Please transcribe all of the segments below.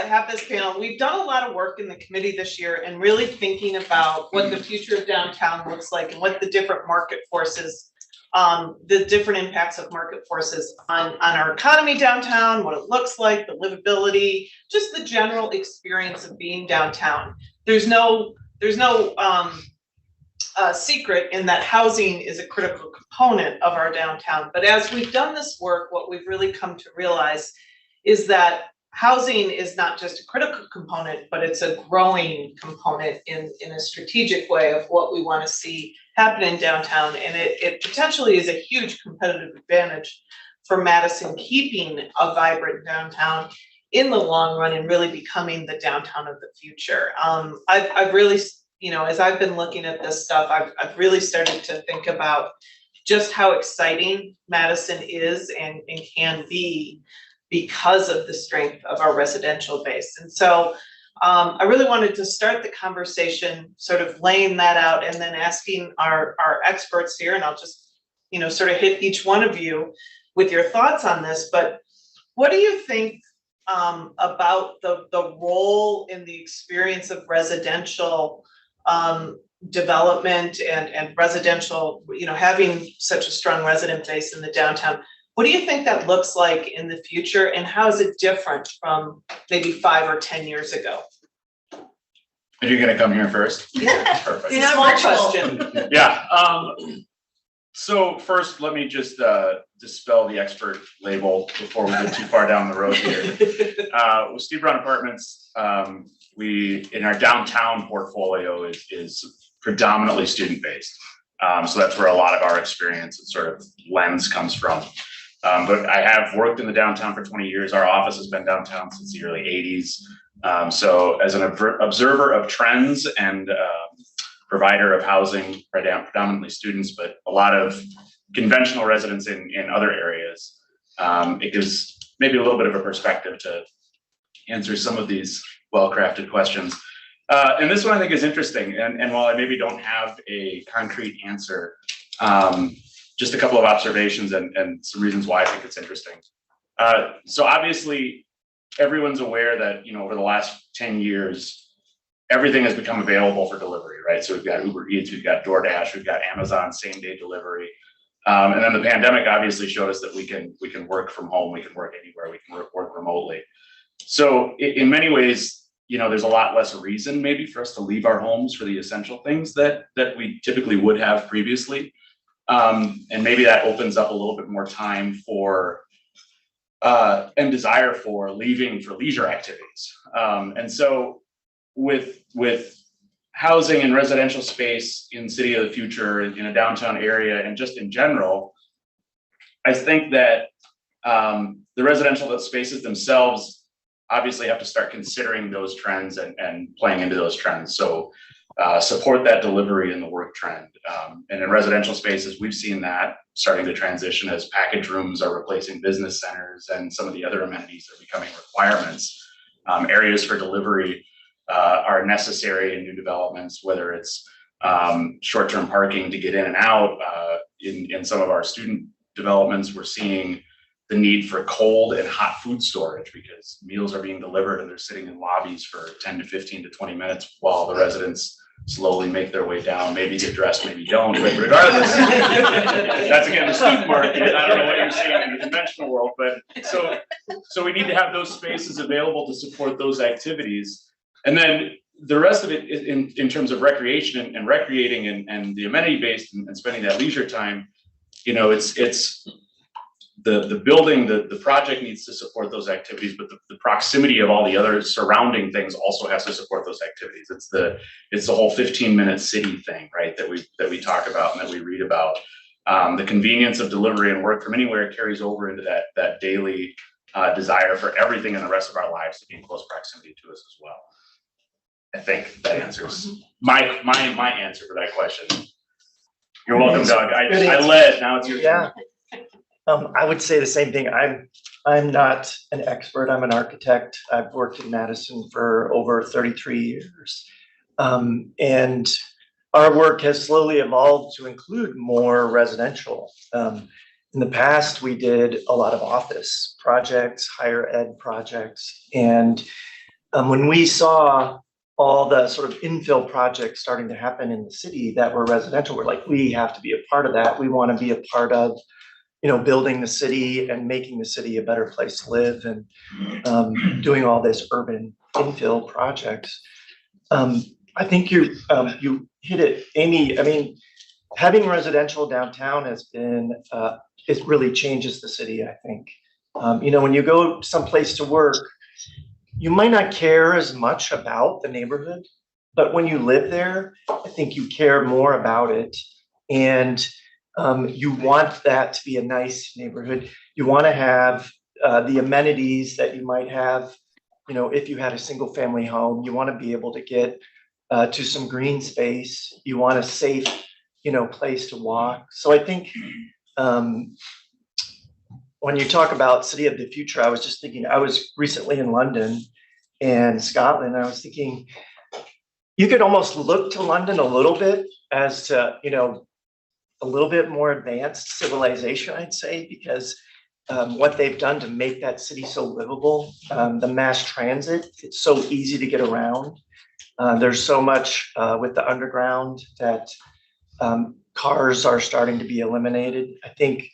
have this panel. We've done a lot of work in the committee this year and really thinking about what the future of downtown looks like and what the different market forces, the different impacts of market forces on our economy downtown, what it looks like, the livability, just the general experience of being downtown. There's no secret in that housing is a critical component of our downtown. But as we've done this work, what we've really come to realize is that housing is not just a critical component, but it's a growing component in a strategic way of what we want to see happen in downtown. And it potentially is a huge competitive advantage for Madison keeping a vibrant downtown in the long run and really becoming the downtown of the future. I've really, as I've been looking at this stuff, I've really started to think about just how exciting Madison is and can be because of the strength of our residential base. And so I really wanted to start the conversation sort of laying that out and then asking our experts here, and I'll just, sort of hit each one of you with your thoughts on this, but what do you think about the role in the experience of residential development and residential, having such a strong resident base in the downtown? What do you think that looks like in the future, and how is it different from maybe 5 or 10 years ago? Are you going to come here first? Yeah, perfect. It's a small question. Yeah. So first, let me just dispel the expert label before we get too far down the road here. With Steve Brown Apartments, we in our downtown portfolio is predominantly student-based. So that's where a lot of our experience and sort of lens comes from. But I have worked in the downtown for 20 years. Our office has been downtown since the early 80s. So as an observer of trends and provider of housing, predominantly students, but a lot of conventional residents in other areas, it gives maybe a little bit of a perspective to answer some of these well-crafted questions. And this one I think is interesting. And while I maybe don't have a concrete answer, just a couple of observations and some reasons why I think it's interesting. So obviously, everyone's aware that, over the last 10 years, everything has become available for delivery, right? So we've got Uber Eats, we've got DoorDash, we've got Amazon same-day delivery. And then the pandemic obviously showed us that we can work from home, we can work anywhere, we can work remotely. So in many ways, there's a lot less reason maybe for us to leave our homes for the essential things that we typically would have previously. And maybe that opens up a little bit more time for and desire for leaving for leisure activities. And so with housing and residential space in City of the Future, in a downtown area, and just in general, I think that the residential spaces themselves obviously have to start considering those trends and playing into those trends. So support that delivery and the work trend. And in residential spaces, we've seen that starting to transition as package rooms are replacing business centers and some of the other amenities are becoming requirements. Areas for delivery are necessary in new developments, whether it's short-term parking to get in and out. In some of our student developments, we're seeing the need for cold and hot food storage because meals are being delivered and they're sitting in lobbies for 10 to 15 to 20 minutes while the residents slowly make their way down, maybe get dressed, maybe don't, but regardless, that's again the student market. I don't know what you're seeing in the conventional world, but so we need to have those spaces available to support those activities. And then the rest of it in terms of recreation and recreating and the amenity based and spending that leisure time, it's the building, the project needs to support those activities, but the proximity of all the other surrounding things also has to support those activities. It's the whole 15-minute city thing, right? That we talk about and that we read about. The convenience of delivery and work from anywhere carries over into that daily desire for everything in the rest of our lives to be in close proximity to us as well. I think that answers my answer for that question. You're welcome, Doug. I led. Now it's your turn. I would say the same thing. I'm not an expert. I'm an architect. I've worked in Madison for over 33 years. And our work has slowly evolved to include more residential. In the past, we did a lot of office projects, higher ed projects, and when we saw all the sort of infill projects starting to happen in the city that were residential, we're like, we have to be a part of that. We want to be a part of, building the city and making the city a better place to live, and doing all this urban infill projects. I think you hit it, Amy. I mean, having residential downtown has been, it really changes the city, I think. When you go someplace to work, you might not care as much about the neighborhood, but when you live there, I think you care more about it. And you want that to be a nice neighborhood. You want to have the amenities that you might have, if you had a single family home. You want to be able to get to some green space. You want a safe, place to walk. So I think when you talk about city of the future, I was just thinking, I was recently in London and Scotland. I was thinking, you could almost look to London a little bit as to, a little bit more advanced civilization, I'd say, because what they've done to make that city so livable, the mass transit, it's so easy to get around. There's so much with the underground that cars are starting to be eliminated. I think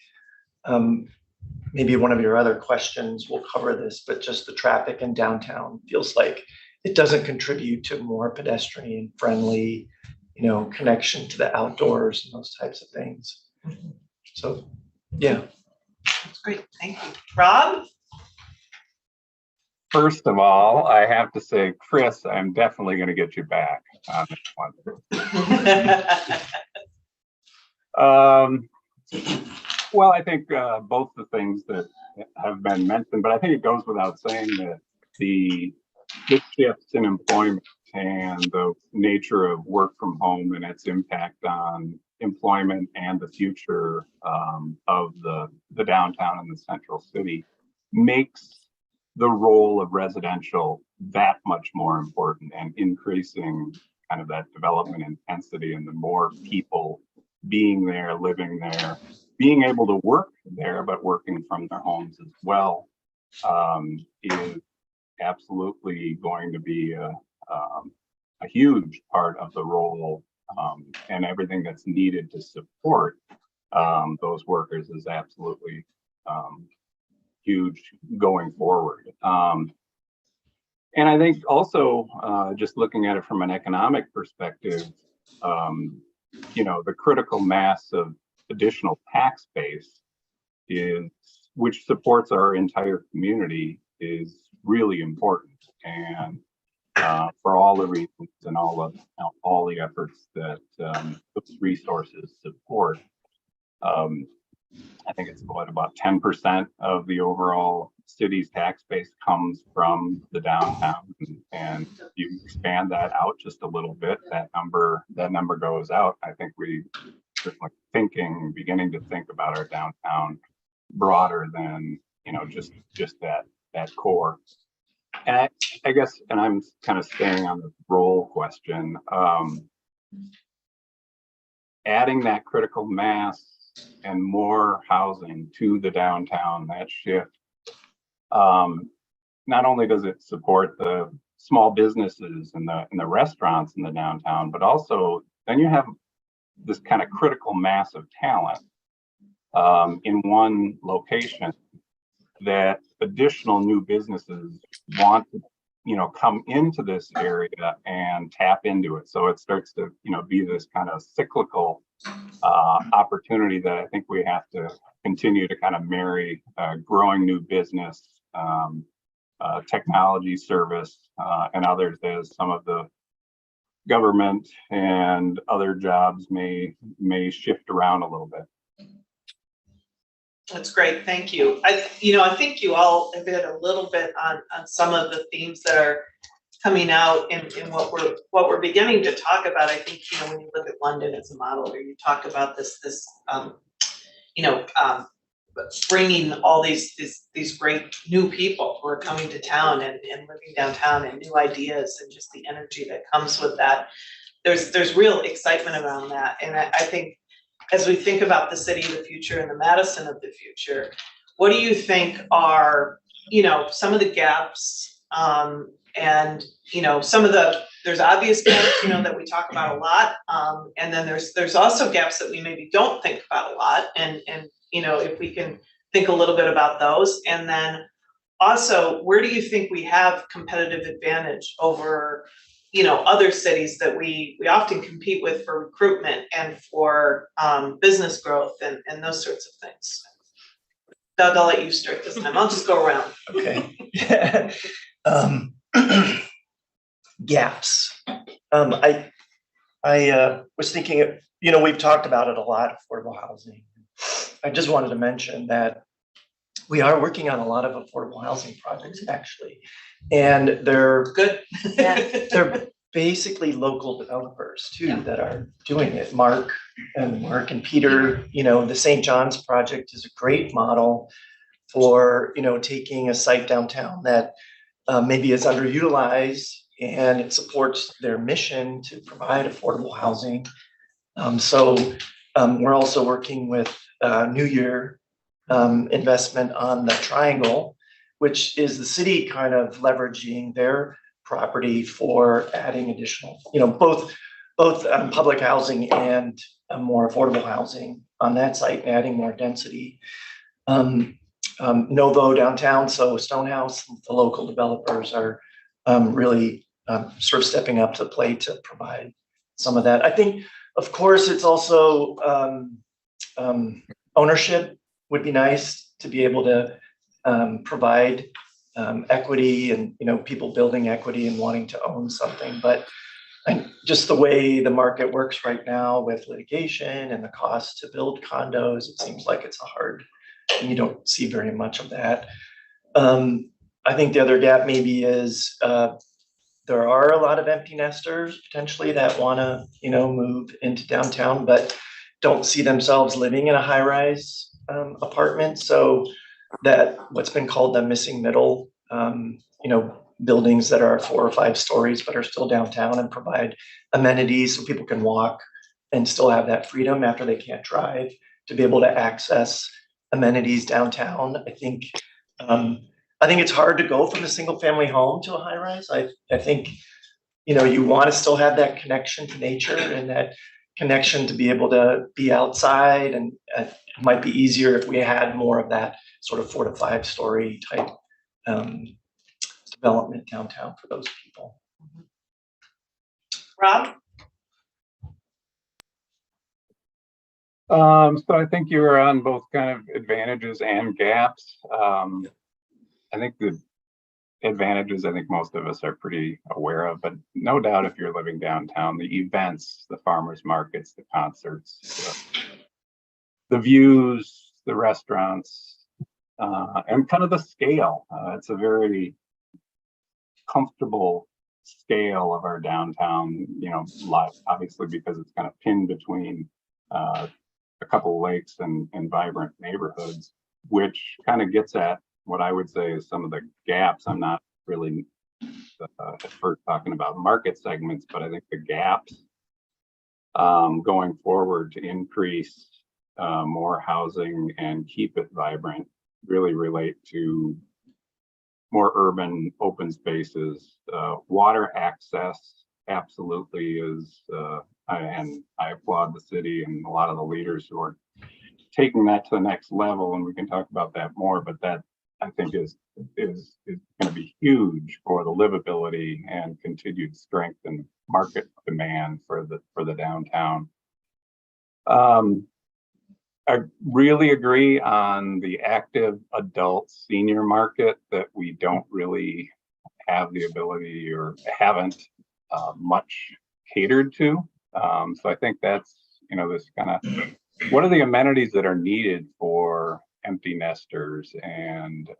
maybe one of your other questions will cover this, but just the traffic in downtown feels like it doesn't contribute to more pedestrian friendly, connection to the outdoors and those types of things. So, yeah. That's great, thank you. Rob? First of all, I have to say, Chris, I'm definitely going to get you back on this one. Well, I think both the things that have been mentioned, but I think it goes without saying that the shifts in employment and the nature of work from home and its impact on employment and the future of the downtown and the central city makes the role of residential that much more important, and increasing kind of that development intensity, and the more people being there, living there, being able to work there, but working from their homes as well, is absolutely going to be a huge part of the role, and everything that's needed to support those workers is absolutely huge going forward. And I think also, just looking at it from an economic perspective, the critical mass of additional tax base which supports our entire community, is really important. And for all the reasons and all the efforts that those resources support, I think it's about 10% of the overall city's tax base comes from the downtown, and if you expand that out just a little bit, that number goes out. I think we certainly beginning to think about our downtown broader than just that core. And I guess, and I'm kind of staying on the role question, adding that critical mass and more housing to the downtown, that shift, not only does it support the small businesses and the restaurants in the downtown, but also then you have this kind of critical mass of talent in one location, that additional new businesses want to come into this area and tap into it. So it starts to be this kind of cyclical opportunity that I think we have to continue to kind of marry growing new business, technology, service, and others, as some of the government and other jobs may shift around a little bit. That's great, thank you. I think you all have hit a little bit on some of the themes that are coming out in what we're beginning to talk about. I think, when you look at London as a model, or you talk about this bringing all these great new people who are coming to town and living downtown, and new ideas, and just the energy that comes with that. There's real excitement around that, and I think, as we think about the city of the future and the Madison of the future, what do you think are, some of the gaps And, some of there's obvious gaps, that we talk about a lot. And then there's also gaps that we maybe don't think about a lot. And, if we can think a little bit about those. And then also, where do you think we have competitive advantage over, other cities that we often compete with for recruitment and for business growth and those sorts of things? Doug, I'll let you start this time. I'll just go around. Okay. Gaps. I was thinking, we've talked about it a lot, affordable housing. I just wanted to mention that we are working on a lot of affordable housing projects actually, and they're Good. they're basically local developers too that are doing it. Mark and Peter, the St. John's project is a great model for taking a site downtown that maybe is underutilized, and it supports their mission to provide affordable housing. So we're also working with New Year investment on the Triangle, which is the city kind of leveraging their property for adding additional, both public housing and more affordable housing on that site, and adding more density. Novo downtown, so Stonehouse, the local developers are really sort of stepping up to the plate to provide some of that. I think, of course, it's also ownership would be nice to be able to provide equity and people building equity and wanting to own something. But just the way the market works right now with litigation and the cost to build condos, it seems like it's a hard, and you don't see very much of that. I think the other gap maybe is there are a lot of empty nesters potentially that want to move into downtown, but don't see themselves living in a high-rise apartment. So that what's been called the missing middle, buildings that are 4 or 5 stories but are still downtown and provide amenities so people can walk and still have that freedom after they can't drive to be able to access amenities downtown. I think it's hard to go from a single family home to a high rise. I think you want to still have that connection to nature and that connection to be able to be outside, and it might be easier if we had more of that sort of 4 to 5 story type development downtown for those people. Rob? So I think you were on both kind of advantages and gaps. I think the advantages, I think most of us are pretty aware of, but no doubt if you're living downtown, the events, the farmers markets, the concerts, the views, the restaurants, and kind of the scale. It's a very comfortable scale of our downtown, life, obviously because it's kind of pinned between a couple of lakes and vibrant neighborhoods, which kind of gets at what I would say is some of the gaps. I'm not really at first talking about market segments, but I think the gaps going forward to increase more housing and keep it vibrant really relate to more urban open spaces. Water access absolutely is, and I applaud the city and a lot of the leaders who are taking that to the next level, and we can talk about that more, but that I think is going to be huge for the livability and continued strength and market demand for the downtown. I really agree on the active adult senior market that we don't really have the ability or haven't much catered to. So I think that's, this kind of, what are the amenities that are needed for empty nesters, and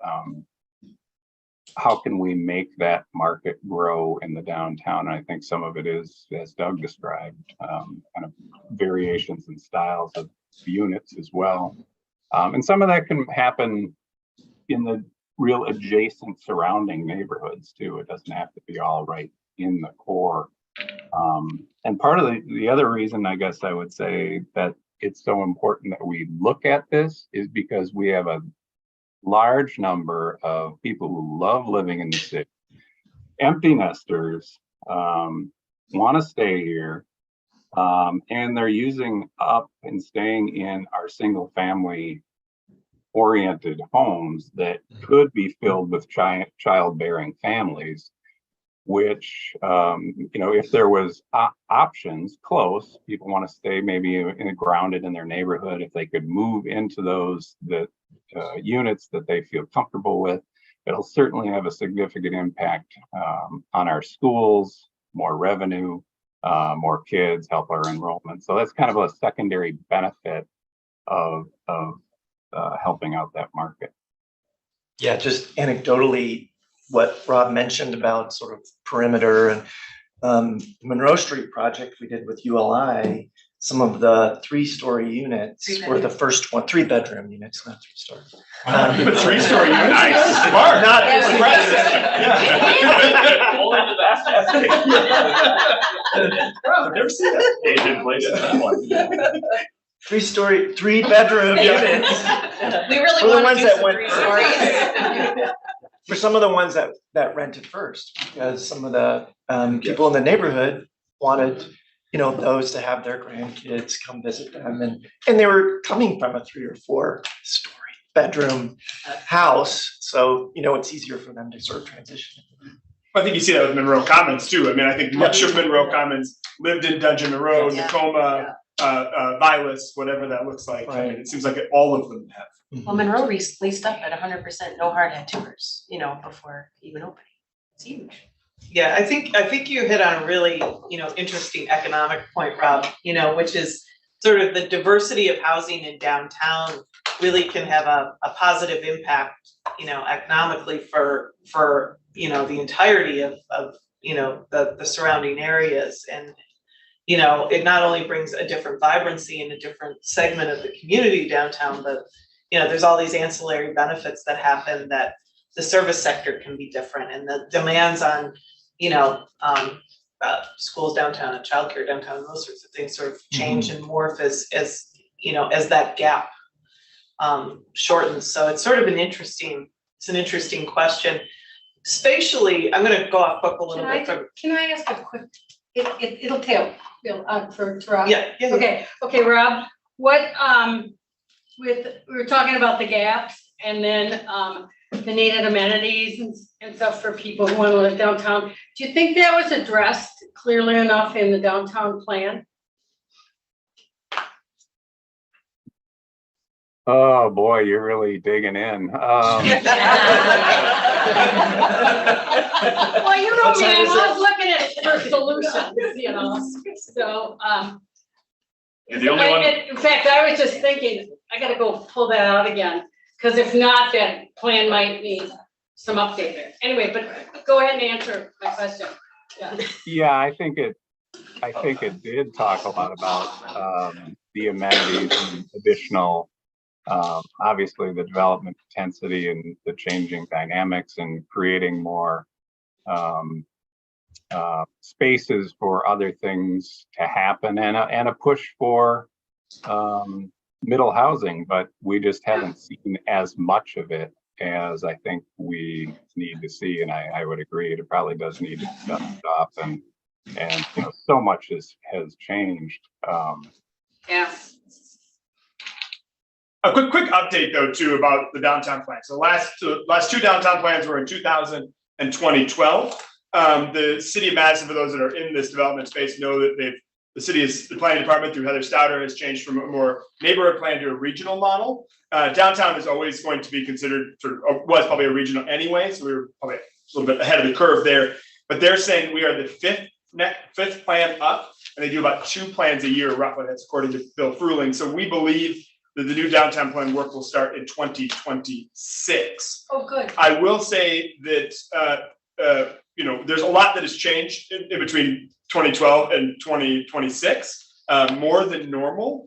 how can we make that market grow in the downtown? And I think some of it is, as Doug described, kind of variations and styles of units as well. And some of that can happen in the real adjacent surrounding neighborhoods too. It doesn't have to be all right in the core. And part of the other reason, I guess I would say, that it's so important that we look at this is because we have a large number of people who love living in the city, empty nesters want to stay here, and they're using up and staying in our single family oriented homes that could be filled with childbearing families, which, if there was options close, people want to stay maybe grounded in their neighborhood. If they could move into those units that they feel comfortable with, it'll certainly have a significant impact on our schools, more revenue, more kids, help our enrollment. So that's kind of a secondary benefit of helping out that market. Yeah, just anecdotally, what Rob mentioned about sort of perimeter and Monroe Street project we did with ULI, some of the 3-story units were the first one, 3-bedroom units, not 3-story. 3-story unit, nice, smart. Not Only the best. I've never seen that. Agent place in that one. 3-story, 3-bedroom units. We really For the want ones to do that some went 3 first. stories. For some of the ones that rented first, because some of the people in the neighborhood wanted, those to have their grandkids come visit them, and they were coming from a 3 or 4-story bedroom house, so it's easier for them to sort of transition. I think you see that with Monroe Commons too. I mean, I think much of Monroe Commons lived in Dungeon Monroe, Yeah. Tacoma, Vilas, whatever that looks like. I mean, it seems like all of them have. Well, Monroe leased up at 100%, no hard hat tours, before even opening. It's huge. Yeah, I think you hit on a really, interesting economic point, Rob, which is sort of the diversity of housing in downtown really can have a positive impact, economically for the entirety of the surrounding areas. And it not only brings a different vibrancy in a different segment of the community downtown, but there's all these ancillary benefits that happen, that the service sector can be different, and the demands on schools downtown and childcare downtown and those sorts of things sort of change and morph as that gap shortens. So it's sort of an interesting question. Spatially, I'm going to go off book a little bit. Can I ask a quick? It'll tail for Rob. Yeah. Okay, Rob. What we were talking about the gaps, and then the needed amenities and stuff for people who want to live downtown. Do you think that was addressed clearly enough in the downtown plan? Oh boy, you're really digging in. Well, you know me, I was looking at for solutions, so You're the only one. in fact, I was just thinking, I gotta go pull that out again, because if not, that plan might need some update there. Anyway, but go ahead and answer my question. Yeah, I think it did talk a lot about the amenities and additional, obviously the development intensity and the changing dynamics, and creating more spaces for other things to happen, and a push for middle housing, but we just haven't seen as much of it as I think we need to see. And I would agree, it probably does need to be dusted off, and so much has changed. Yeah. A quick update though too about the downtown plan. So last 2 downtown plans were in 2000 and 2012. The city of Madison, for those that are in this development space, know that the planning department through Heather Stouter has changed from a more neighborhood plan to a regional model. Downtown is always going to be considered was probably a regional anyway, so we were probably a little bit ahead of the curve there. But they're saying we are the fifth plan up, and they do about 2 plans a year roughly. That's according to Bill Fruehling. So we believe that the new downtown plan work will start in 2026. Oh, good. I will say that there's a lot that has changed in between 2012 and 2026, more than normal.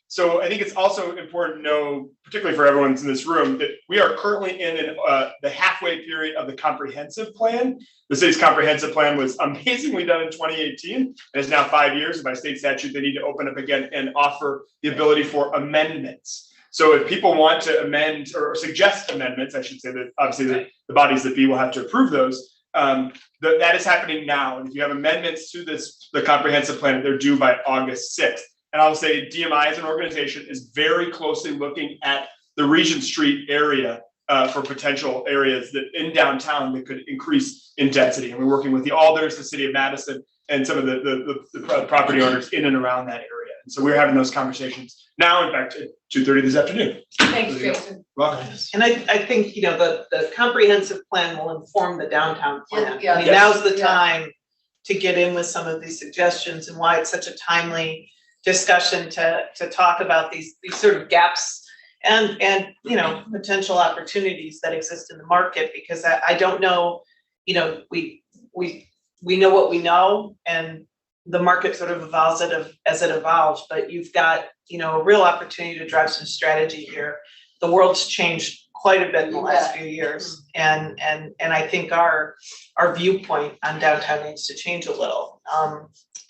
So I think it's also important to know, particularly for everyone in this room, that we are currently in the halfway period of the comprehensive plan. The city's comprehensive plan was amazingly done in 2018, and it's now 5 years. And by state statute, they need to open up again and offer the ability for amendments. So if people want to amend or suggest amendments, I should say that obviously the bodies that be will have to approve those. That is happening now, and if you have amendments to the comprehensive plan, they're due by August 6th. And I'll say DMI as an organization is very closely looking at the Regent Street area for potential areas that in downtown that could increase in density. And we're working with the alders, the city of Madison, and some of the property owners in and around that area. And so we're having those conversations now, in fact, at 2:30 this afternoon. Thanks, Jason. Welcome. And I think, the comprehensive plan will inform the downtown plan. Yeah. I mean, Yes. now's the Yeah. time to get in with some of these suggestions and why it's such a timely discussion to talk about these sort of gaps and potential opportunities that exist in the market, because I don't know, we know what we know, and the market sort of evolves as it evolves, but you've got, a real opportunity to drive some strategy here. The world's changed quite a bit in the last few years, and I think our viewpoint on downtown needs to change a little.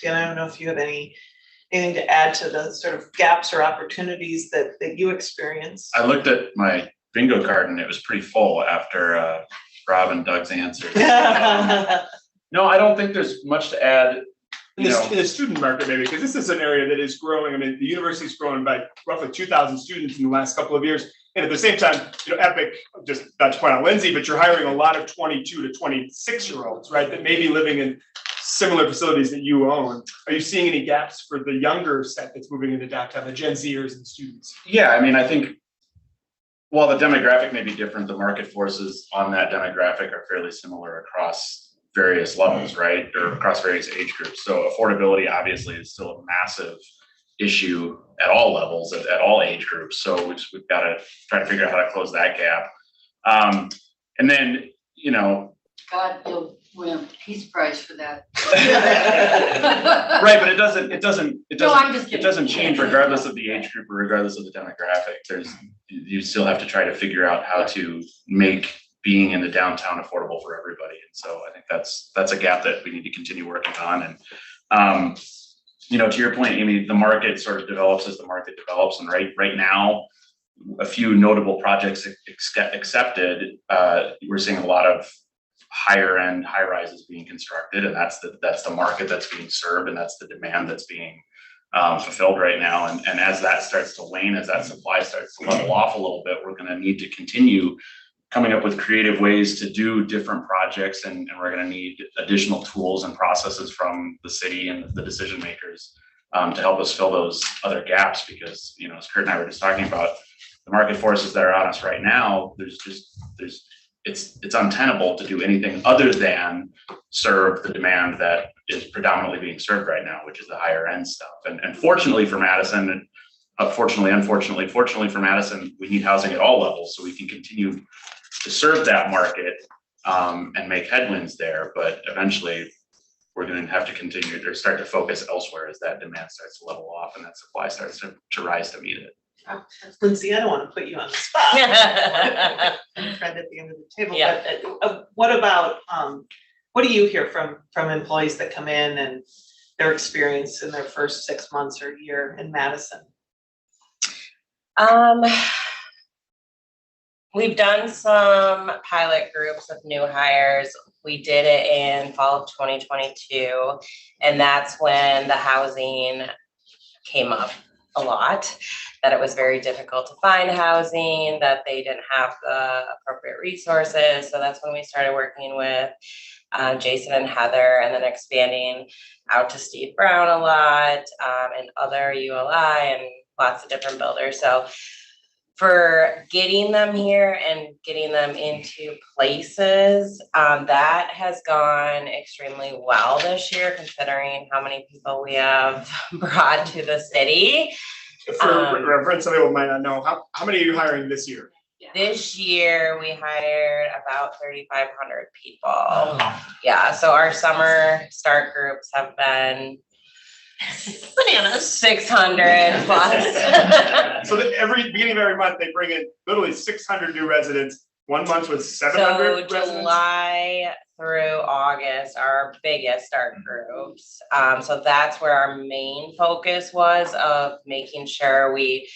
Dan, I don't know if you have anything to add to the sort of gaps or opportunities that you experience. I looked at my bingo card and it was pretty full after Rob and Doug's answers. No, I don't think there's much to add. In the student market, maybe, because this is an area that is growing. I mean, the university's grown by roughly 2,000 students in the last couple of years. And at the same time, Epic, just not to point out Lindsay, but you're hiring a lot of 22 to 26-year-olds, right? That may be living in similar facilities that you own. Are you seeing any gaps for the younger set that's moving into downtown, the Gen Zers and students? Yeah, I mean, I think while the demographic may be different, the market forces on that demographic are fairly similar across various levels, right? Or across various age groups. So affordability obviously is still a massive issue at all levels, at all age groups. So we've got to try to figure out how to close that gap. And then, God, you'll win a Peace Prize for that. right, but it doesn't No, I'm just it kidding. doesn't change regardless of the age group or regardless of the demographic. You still have to try to figure out how to make being in the downtown affordable for everybody. And so I think that's a gap that we need to continue working on. And to your point, Amy, the market sort of develops as the market develops. And right now, a few notable projects accepted, we're seeing a lot of higher end high rises being constructed, and that's the market that's being served, and that's the demand that's being fulfilled right now. And as that starts to wane, as that supply starts to level off a little bit, we're going to need to continue coming up with creative ways to do different projects, and we're going to need additional tools and processes from the city and the decision makers to help us fill those other gaps. Because as Kurt and I were just talking about, the market forces that are on us right now, it's untenable to do anything other than serve the demand that is predominantly being served right now, which is the higher end stuff. And fortunately for Madison, and unfortunately for Madison, we need housing at all levels so we can continue to serve that market and make headwinds there. But eventually we're going to have to continue to start to focus elsewhere as that demand starts to level off and that supply starts to rise to meet it. Lindsay, I don't want to put you on the spot. I'm a friend at the end of the table, but what about, what do you hear from employees that come in and their experience in their first 6 months or year in Madison? We've done some pilot groups of new hires. We did it in fall of 2022, and that's when the housing came up a lot, that it was very difficult to find housing, that they didn't have the appropriate resources. So that's when we started working with Jason and Heather, and then expanding out to Steve Brown a lot, and other ULI and lots of different builders. So for getting them here and getting them into places, that has gone extremely well this year, considering how many people we have brought to the city. For reference, some people might not know, how many are you hiring this year? This year, we hired about 3,500 people. Yeah, so our summer start groups have been bananas, 600 plus. So that beginning of every month, they bring in literally 600 new residents. One month with 700 So residents. July through August are our biggest start groups. So that's where our main focus was, of making sure we,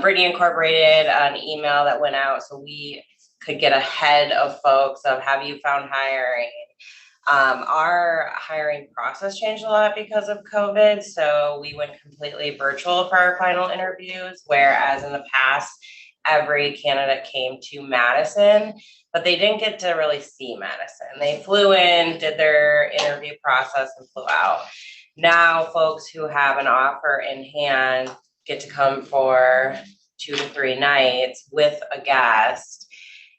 Brittany incorporated an email that went out so we could get ahead of folks of, have you found hiring? Our hiring process changed a lot because of COVID, so we went completely virtual for our final interviews, whereas in the past, every candidate came to Madison, but they didn't get to really see Madison. They flew in, did their interview process, and flew out. Now, folks who have an offer in hand get to come for 2 to 3 nights with a guest.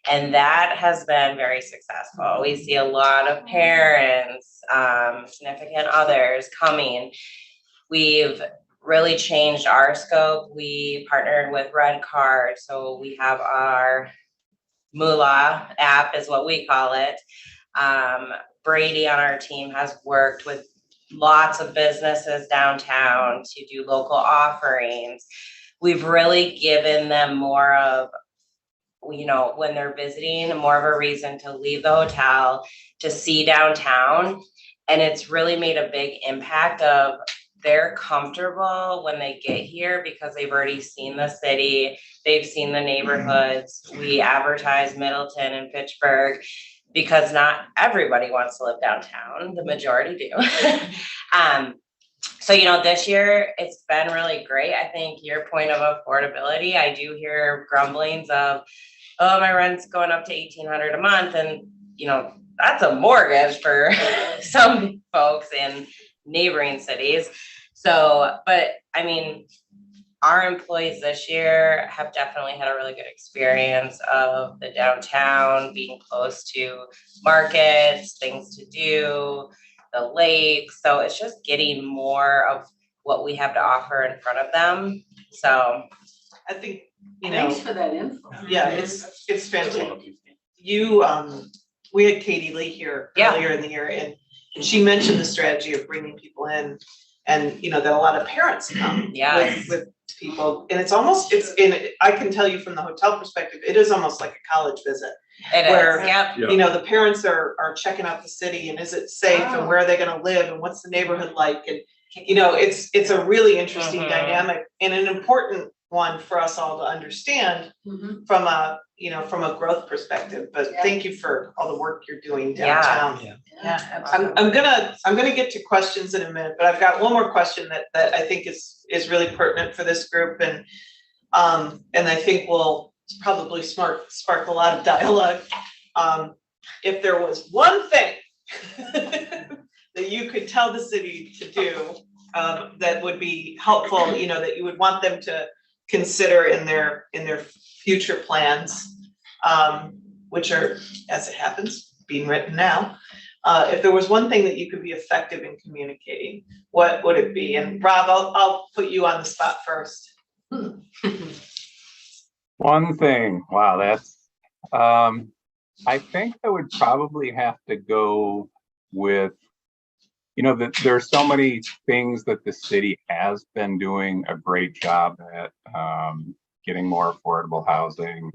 And that has been very successful. We see a lot of parents, significant others coming. We've really changed our scope. We partnered with Red Card, so we have our Moolah app is what we call it. Brady on our team has worked with lots of businesses downtown to do local offerings. We've really given them more of, you know, when they're visiting, more of a reason to leave the hotel, to see downtown. And it's really made a big impact of they're comfortable when they get here because they've already seen the city, they've seen the neighborhoods. We advertise Middleton and Fitchburg because not everybody wants to live downtown, the majority do. So, you know, this year it's been really great. I think your point of affordability, I do hear grumblings of, oh, my rent's going up to $1,800 a month. And, you know, that's a mortgage for some folks in neighboring cities. So, but I mean, our employees this year have definitely had a really good experience of the downtown, being close to markets, things to do, the lake. So it's just getting more of what we have to offer in front of them. So I think, you know, Thanks for that info. yeah, it's fantastic. You, we had Katie Lee here Yeah. earlier in the year, and she mentioned the strategy of bringing people in, and you know that a lot of parents come Yes. with people, and I can tell you from the hotel perspective, it is almost like a college visit. it Where- is, yep. Yeah. You know, the parents are checking out the city, and is it safe, and where are they gonna live, and what's the neighborhood like, and you know, it's a really interesting Mhm. dynamic and an important one for us all to understand Mhm. from a, you know, from a growth perspective, but Yeah. thank you for all the work you're doing Yeah. downtown. Yeah, I'm gonna get to questions in a minute, but I've got one more question that I think is really pertinent for this group, and I think will probably spark a lot of dialogue. If there was one thing that you could tell the city to do, that would be helpful, you know, that you would want them to consider in their future plans, which are, as it happens, being written now. If there was one thing that you could be effective in communicating, what would it be? And Rob, I'll put you on the spot first. One thing, wow, that's, I think I would probably have to go with, you know, that there are so many things that the city has been doing a great job at, getting more affordable housing,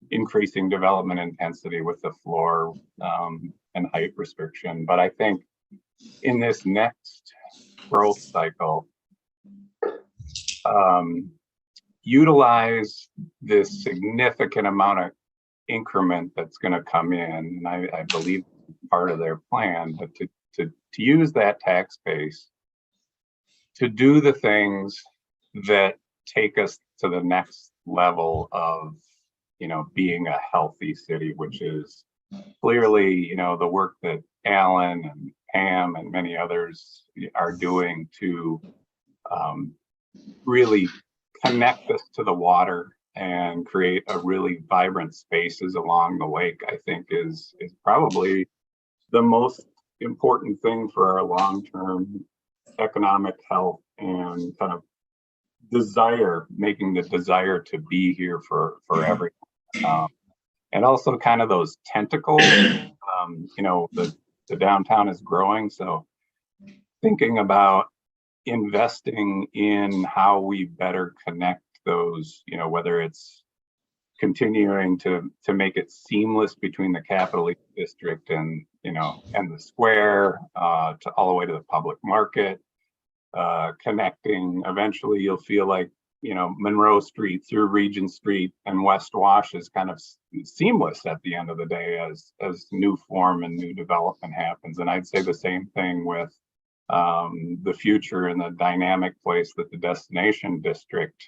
increasing development intensity with the floor and height restriction. But I think in this next growth cycle, utilize this significant amount of increment that's going to come in, and I believe part of their plan, but to use that tax base to do the things that take us to the next level of, you know, being a healthy city, which is clearly, you know, the work that Alan and Pam and many others are doing to really connect us to the water and create a really vibrant spaces along the lake, I think is probably the most important thing for our long-term economic health and kind of desire, making the desire to be here for everyone. And also kind of those tentacles, you know, the downtown is growing. So thinking about investing in how we better connect those, you know, whether it's continuing to make it seamless between the Capital East District and, you know, and the square, to all the way to the public market, connecting. Eventually you'll feel like Monroe Street through Regent Street and West Wash is kind of seamless at the end of the day as new form and new development happens. And I'd say the same thing with the future and the dynamic place that the destination district,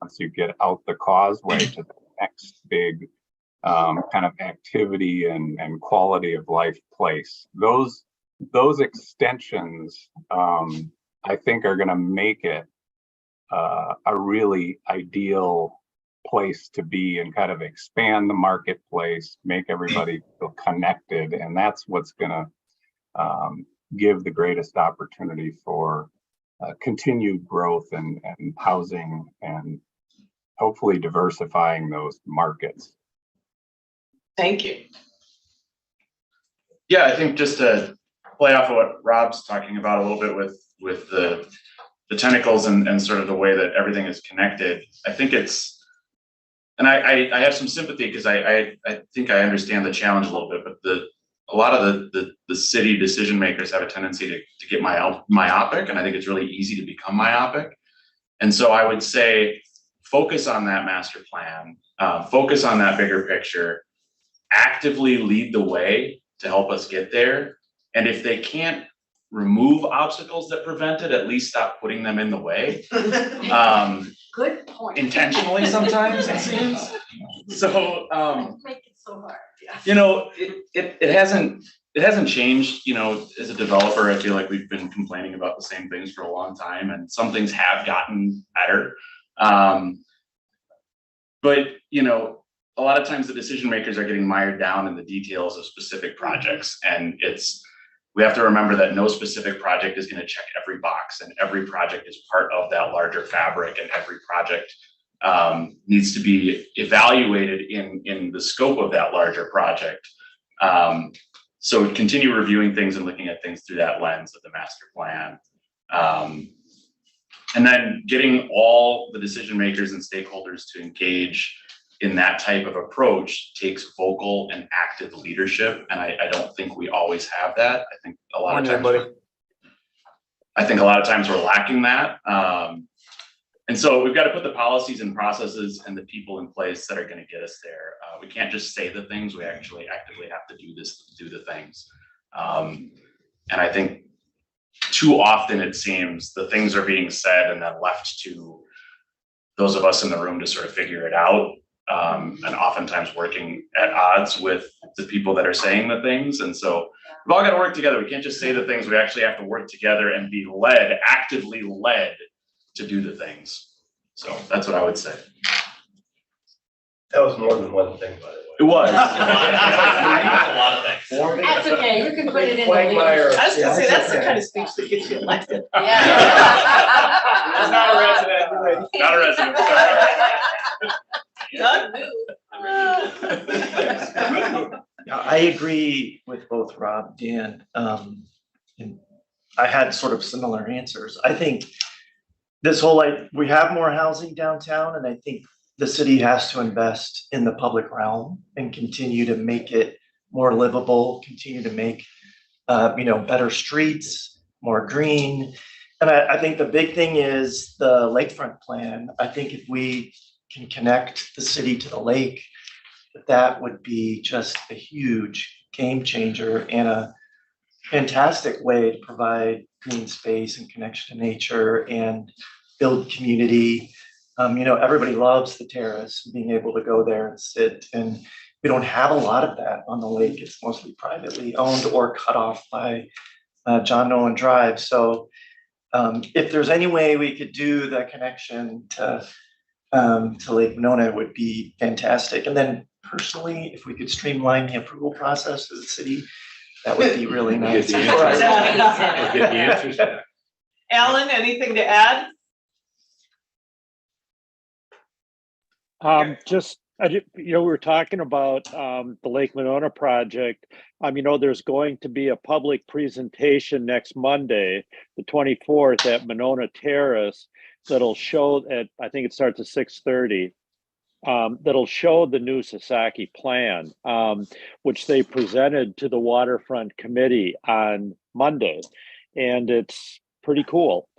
once you get out the causeway to the next big kind of activity and quality of life place. Those extensions, I think, are going to make it a really ideal place to be and kind of expand the marketplace, make everybody feel connected, and that's what's going to give the greatest opportunity for continued growth and housing and hopefully diversifying those markets. Thank you. Yeah, I think just to play off of what Rob's talking about a little bit with the tentacles and sort of the way that everything is connected, I think it's, and I have some sympathy because I think I understand the challenge a little bit, but a lot of the city decision makers have a tendency to get myopic, and I think it's really easy to become myopic. And so I would say focus on that master plan, focus on that bigger picture, actively lead the way to help us get there. And if they can't remove obstacles that prevent it, at least stop putting them in the way. Good point. Intentionally sometimes, it seems. So, Make it so hard, yeah. it hasn't changed, as a developer, I feel like we've been complaining about the same things for a long time, and some things have gotten better. But, a lot of times the decision makers are getting mired down in the details of specific projects, and we have to remember that no specific project is going to check every box, and every project is part of that larger fabric, and every project needs to be evaluated in the scope of that larger project. So continue reviewing things and looking at things through that lens of the master plan. And then getting all the decision makers and stakeholders to engage in that type of approach takes vocal and active leadership. And I don't think we always have that. I think a lot of times we're lacking that. And so we've got to put the policies and processes and the people in place that are going to get us there. We can't just say the things, we actually actively have to do the things. And I think too often it seems the things are being said and then left to those of us in the room to sort of figure it out. And oftentimes working at odds with the people that are saying the things. And so we've all got to work together. We can't just say the things, we actually have to work together and be actively led to do the things. So that's what I would say. That was more than one thing, by the way. It was. A lot of things. That's okay, you can put it in the Quagmire. I was gonna say, that's the kind of speech that gets you elected. It's not a resident. Not a resident. I agree with both Rob, Dan, and I had sort of similar answers. I think this whole, we have more housing downtown, and I think the city has to invest in the public realm and continue to make it more livable, continue to make, better streets, more green. And I think the big thing is the lakefront plan. I think if we can connect the city to the lake, that would be just a huge game changer and a fantastic way to provide green space and connection to nature and build community. Everybody loves the terrace, being able to go there and sit, and we don't have a lot of that on the lake. It's mostly privately owned or cut off by John Nolan Drive. So if there's any way we could do that connection to Lake Monona, it would be fantastic. And then personally, if we could streamline the approval process of the city, that would be really nice. Alan, anything to add? We were talking about the Lake Monona project. There's going to be a public presentation next Monday, the 24th, at Monona Terrace that'll show I think it starts at 6:30. That'll show the new Sasaki plan, which they presented to the Waterfront Committee on Monday, and it's pretty cool.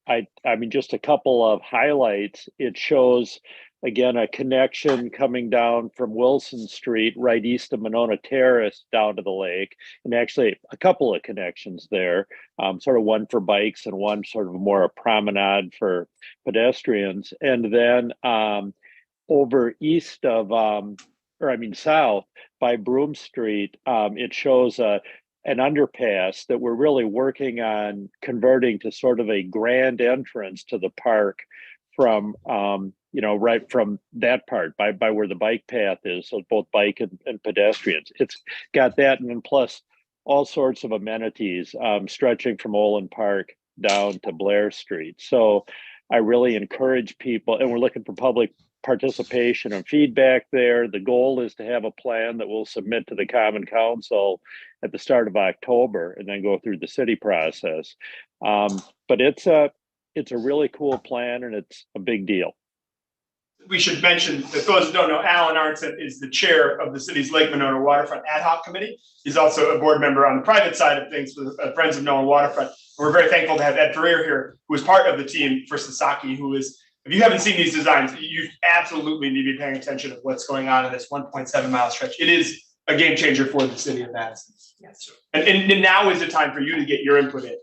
I mean, just a couple of highlights. It shows, again, a connection coming down from Wilson Street, right east of Monona Terrace, down to the lake, and actually a couple of connections there, sort of one for bikes and one sort of more a promenade for pedestrians. And then over east of, south by Broome Street, it shows an underpass that we're really working on converting to sort of a grand entrance to the park from, right from that part by where the bike path is. So both bike and pedestrians. It's got that, and then plus all sorts of amenities stretching from Olin Park down to Blair Street. So I really encourage people, and we're looking for public participation and feedback there. The goal is to have a plan that we'll submit to the Common Council at the start of October and then go through the city process. But it's a really cool plan, and it's a big deal. We should mention that those who don't know, Alan Arntzen is the chair of the city's Lake Monona Waterfront Ad Hoc Committee. He's also a board member on the private side of things with Friends of Nona Waterfront. We're very thankful to have Ed Ferrier here, who is part of the team for Sasaki, who is, if you haven't seen these designs, you absolutely need to be paying attention to what's going on in this 1.7 mile stretch. It is a game changer for the city of Madison. Yes. And now is the time for you to get your input in.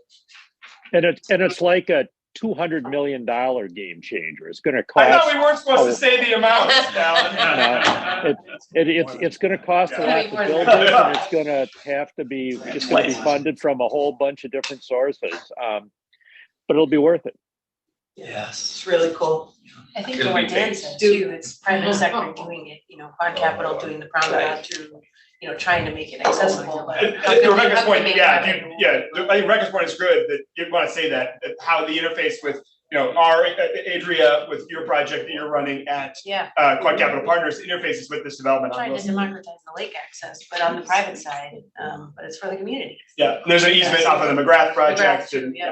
And it's like a $200 million game changer. It's going to cost. I thought we weren't supposed to say the amount, Alan. It's going to cost a lot to build this, and it's going to have to be. It's going to be funded from a whole bunch of different sources, but it'll be worth it. Yes, It's really cool. I think what Dan said too, it's private sector doing it, Quad Capital doing the promenade through, trying to make it accessible, but. Rebecca's point, I think Rebecca's point is good, that you want to say that how the interface with, our Adria, with your project that you're running at Quad Capital Partners interfaces with this development. Trying to democratize the lake access, but on the private side, but it's for the community. Yeah, there's an easement off of the McGrath project. Absolutely.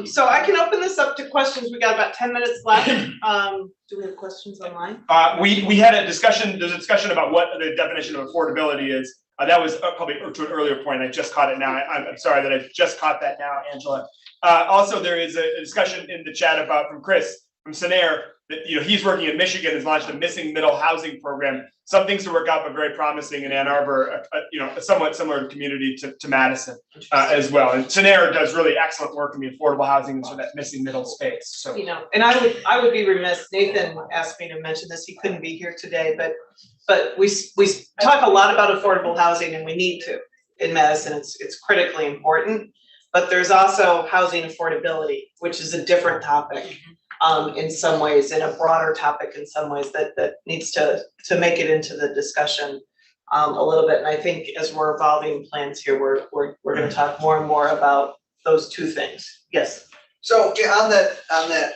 So I can open this up to questions. We got about 10 minutes left. Do we have questions online? We had a discussion, there's a discussion about what the definition of affordability is. That was probably to an earlier point. I just caught it now. I'm sorry that I just caught that now, Angela. Also, there is a discussion in the chat about from Chris from Senair that he's working in Michigan, has launched a missing middle housing program. Some things to work out, but very promising in Ann Arbor. A somewhat similar community to Madison as well. And Senair does really excellent work in the affordable housing and so that missing middle space. So and I would be remiss. Nathan asked me to mention this. He couldn't be here today, but we talk a lot about affordable housing, and we need to in Madison. It's critically important. But there's also housing affordability, which is a different topic. In some ways, and a broader topic in some ways that needs to make it into the discussion a little bit. And I think as we're evolving plans here, we're going to talk more and more about those two things. Yes. So on that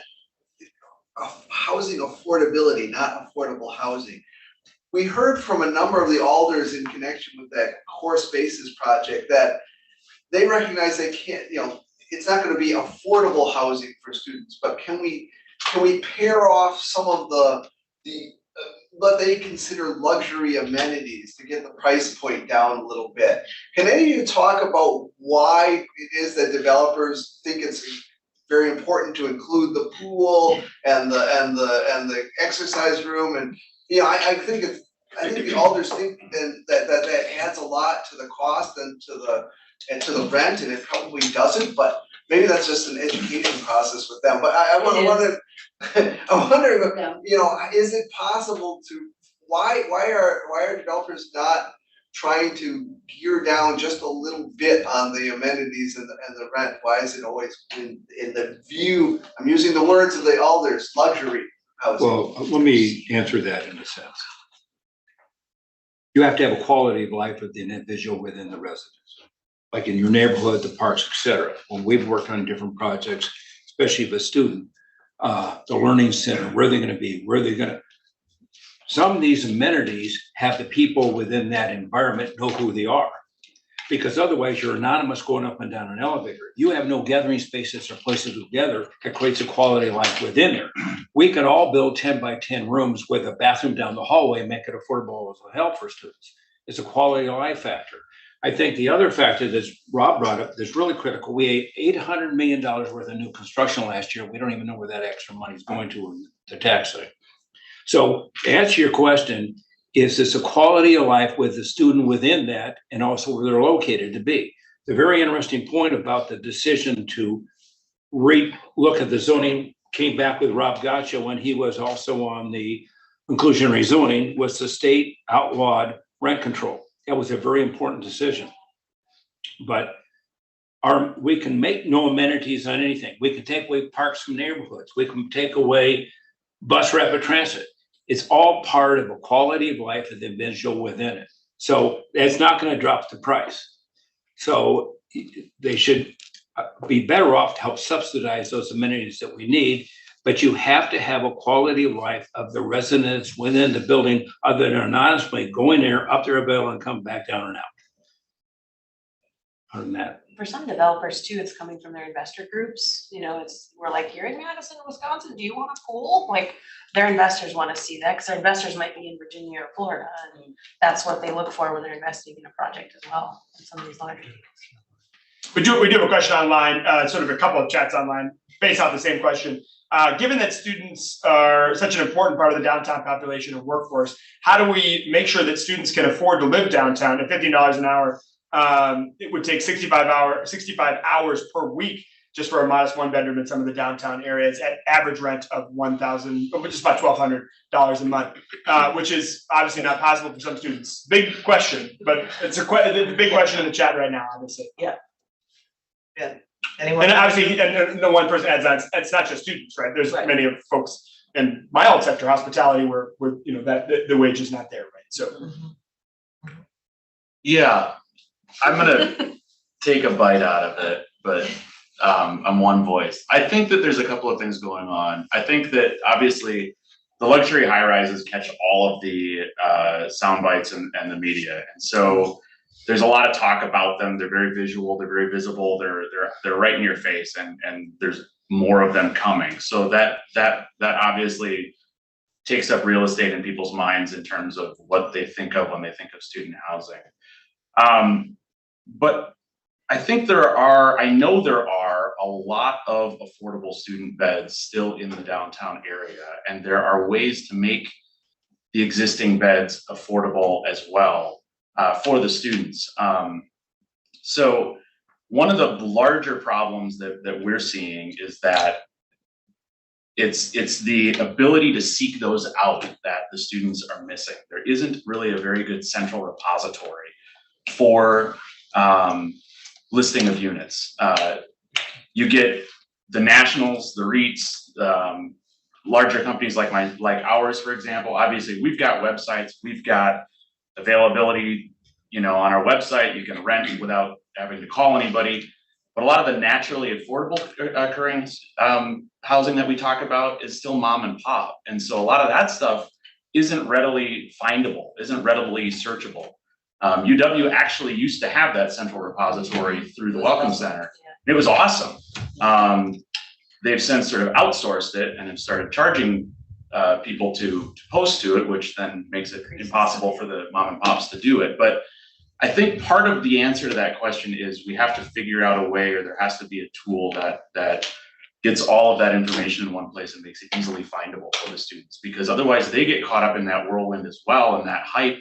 housing affordability, not affordable housing, we heard from a number of the alders in connection with that core spaces project that they recognize they can't, it's not going to be affordable housing for students, but can we pair off some of the what they consider luxury amenities to get the price point down a little bit? Can any of you talk about why it is that developers think it's very important to include the pool and the exercise room? And I think the alders think that adds a lot to the cost and to the rent, and it probably doesn't, but maybe that's just an education process with them. But I'm wondering, is it possible to, why are developers not trying to gear down just a little bit on the amenities and the rent? Why is it always in the view, I'm using the words of the alders, luxury housing? Well, let me answer that in a sense. You have to have a quality of life of the individual within the residence. Like in your neighborhood, the parks, etc. When we've worked on different projects, especially if a student, the learning center, where they're going to be, some of these amenities have the people within that environment know who they are. Because otherwise you're anonymous going up and down an elevator. You have no gathering spaces or places to gather that creates a quality of life within there. We could all build 10 by 10 rooms with a bathroom down the hallway and make it affordable as well for students. It's a quality of life factor. I think the other factor that Rob brought up that's really critical, we had $800 million worth of new construction last year. We don't even know where that extra money is going to in the tax side. So to answer your question, is this a quality of life with the student within that and also where they're located to be? The very interesting point about the decision to look at the zoning came back with Rob Gotcha when he was also on the inclusionary zoning, was the state outlawed rent control. That was a very important decision. But we can make no amenities on anything. We can take away parks from neighborhoods. We can take away bus rapid transit. It's all part of a quality of life of the individual within it. So it's not going to drop the price. So they should be better off to help subsidize those amenities that we need. But you have to have a quality of life of the residents within the building, other than honestly going there, up their bill and come back down and out. Other than that. For some developers too, it's coming from their investor groups, we're like, you're in Madison, Wisconsin, do you want a pool? Like, their investors wanna see that, because their investors might be in Virginia or Florida, and that's what they look for when they're investing in a project as well, in some of these larger deals. We do have a question online, sort of a couple of chats online, based off the same question. Given that students are such an important part of the downtown population and workforce, how do we make sure that students can afford to live downtown at $15 an hour? It would take 65 hours per week just for a modest one-bedroom in some of the downtown areas at average rent of $1,000, which is about $1,200 a month, which is obviously not possible for some students. Big question, but it's the big question in the chat right now, obviously. Yeah. Anyone? And obviously, and no one person adds that it's not just students, right? There's many of folks in my old sector, hospitality, where that the wage is not there, right? So. Yeah, I'm gonna take a bite out of it, but I'm one voice. I think that there's a couple of things going on. I think that obviously the luxury high rises catch all of the sound bites and the media, and so there's a lot of talk about them. They're very visual, they're very visible, they're right in your face, and there's more of them coming. So that obviously takes up real estate in people's minds in terms of what they think of when they think of student housing. But I think I know there are a lot of affordable student beds still in the downtown area, and there are ways to make the existing beds affordable as well. For the students. So one of the larger problems that we're seeing is that it's the ability to seek those out that the students are missing. There isn't really a very good central repository for listing of units. You get the nationals, the REITs, larger companies like ours, for example. Obviously, we've got websites, we've got availability, on our website. You can rent without having to call anybody. But a lot of the naturally affordable occurring housing that we talk about is still mom and pop. And so a lot of that stuff isn't readily findable, isn't readily searchable. UW actually used to have that central repository through the Welcome Center. It was awesome. They've since sort of outsourced it and have started charging people to post to it, which then makes it impossible for the mom and pops to do it. But I think part of the answer to that question is we have to figure out a way, or there has to be a tool that gets all of that information in one place and makes it easily findable for the students, because otherwise they get caught up in that whirlwind as well, and that hype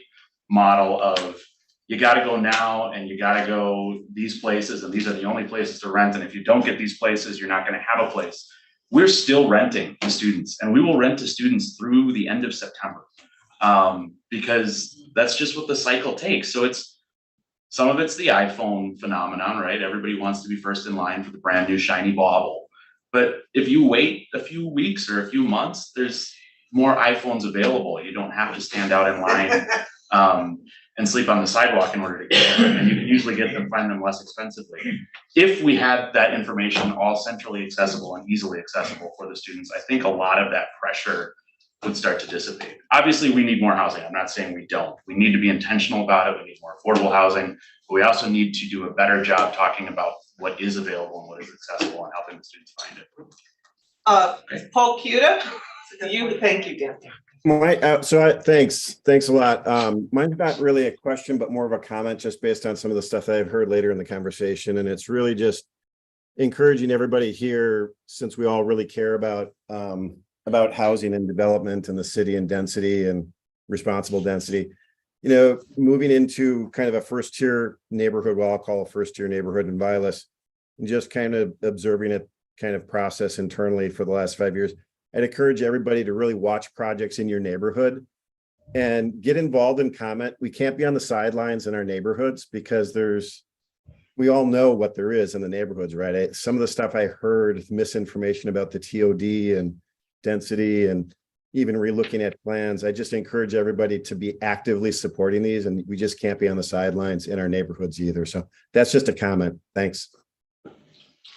model of you got to go now and you got to go these places and these are the only places to rent, and if you don't get these places you're not going to have a place. We're still renting to students, and we will rent to students through the end of September, because that's just what the cycle takes. So some of it's the iPhone phenomenon, right? Everybody wants to be first in line for the brand new shiny bauble. But if you wait a few weeks or a few months, there's more iPhones available. You don't have to stand out in line and sleep on the sidewalk in order to get them. And you can usually find them less expensively. If we had that information all centrally accessible and easily accessible for the students, I think a lot of that pressure would start to dissipate. Obviously, we need more housing. I'm not saying we don't. We need to be intentional about it. We need more affordable housing, but we also need to do a better job talking about what is available and what is accessible and helping the students find it. Paul Cuda, thank you, Dan. Thanks a lot. Mine's not really a question, but more of a comment just based on some of the stuff that I've heard later in the conversation. And it's really just encouraging everybody here, since we all really care about housing and development and the city and density and responsible density. You know, moving into kind of a first tier neighborhood, what I'll call a first tier neighborhood in Vilas, and just kind of observing it kind of process internally for the last 5 years. I'd encourage everybody to really watch projects in your neighborhood and get involved and comment. We can't be on the sidelines in our neighborhoods because we all know what there is in the neighborhoods, right? Some of the stuff I heard, misinformation about the TOD and density and even relooking at plans. I just encourage everybody to be actively supporting these, and we just can't be on the sidelines in our neighborhoods either. So that's just a comment. Thanks.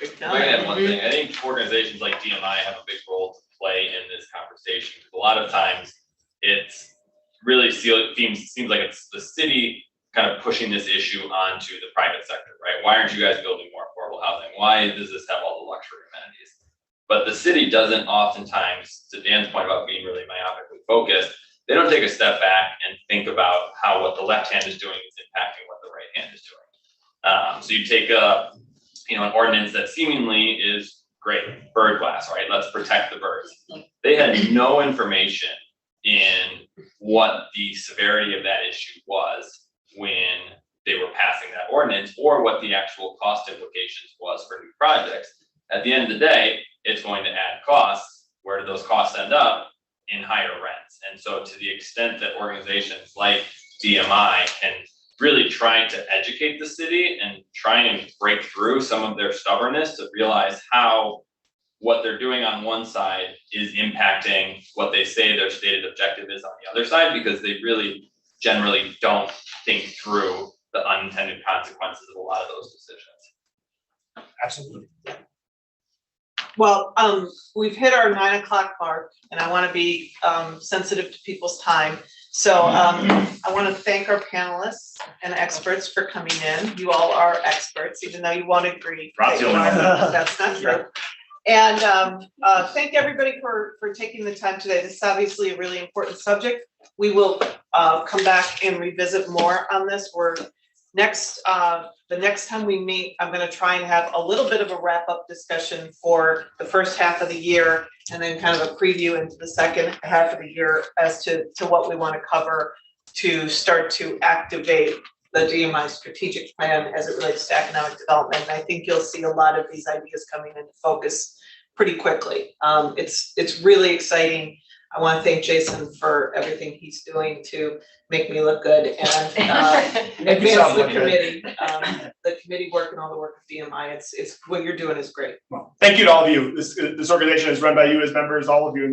If I can add one thing, I think organizations like DMI have a big role to play in this conversation. A lot of times it's really seems like it's the city kind of pushing this issue onto the private sector, right? Why aren't you guys building more affordable housing? Why does this have all the luxury amenities? But the city doesn't oftentimes, to Dan's point about being really myopically focused, they don't take a step back and think about how what the left hand is doing is impacting what the right hand is doing. So you take an ordinance that seemingly is great, bird glass, right? Let's protect the birds. They had no information in what the severity of that issue was when they were passing that ordinance, or what the actual cost implications was for new projects. At the end of the day, it's going to add costs. Where do those costs end up? In higher rents. And so to the extent that organizations like DMI can really try to educate the city and try and break through some of their stubbornness to realize how what they're doing on one side is impacting what they say their stated objective is on the other side, because they really generally don't think through the unintended consequences of a lot of those decisions. Absolutely. Well, we've hit our 9 o'clock mark, and I want to be sensitive to people's time. So I want to thank our panelists and experts for coming in. You all are experts, even though you won't agree. That's not true. And thank everybody for taking the time today. This is obviously a really important subject. We will come back and revisit more on this. The next time we meet, I'm going to try and have a little bit of a wrap-up discussion for the first half of the year, and then kind of a preview into the second half of the year as to what we want to cover to start to activate the DMI strategic plan as it relates to economic development. And I think you'll see a lot of these ideas coming into focus pretty quickly. It's really exciting. I want to thank Jason for everything he's doing to make me look good and advance the committee. The committee work and all the work of DMI. It's what you're doing is great. Well, thank you to all of you. This organization is run by you as members, all of you.